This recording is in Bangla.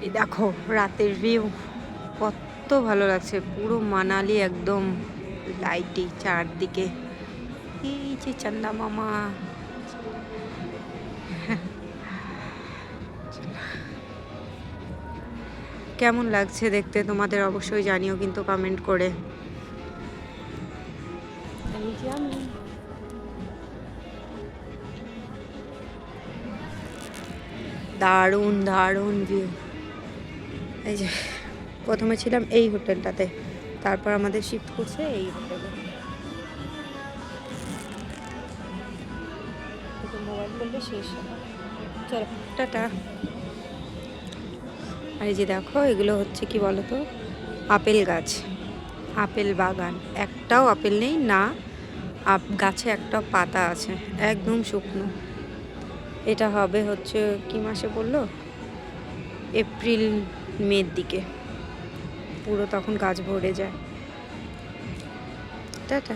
এই দেখো রাতের ভিউ কত ভালো লাগছে, পুরো মানালি একদম লাইটি চারদিকে। এই যে চান্দা মামা, কেমন লাগছে দেখতে তোমাদের অবশ্যই জানিও কিন্তু কমেন্ট করে। এই যে আমি দারুণ দারুণ ভিউ। এই যে প্রথমে ছিলাম এই হোটেলটাতে, তারপর আমাদের শিফট করছে এই হোটেলে। মোবাইল করলে শেষ, চলো টাটা। আর এই যে দেখো এগুলো হচ্ছে কি বলতো, আপেল গাছ, আপেল বাগান। একটাও আপেল নেই না, গাছে একটা পাতা আছে, একদম শুকনো। এটা হবে হচ্ছে কি মাসে বললো, এপ্রিল মের দিকে, পুরো তখন গাছ ভরে যায়। টাটা।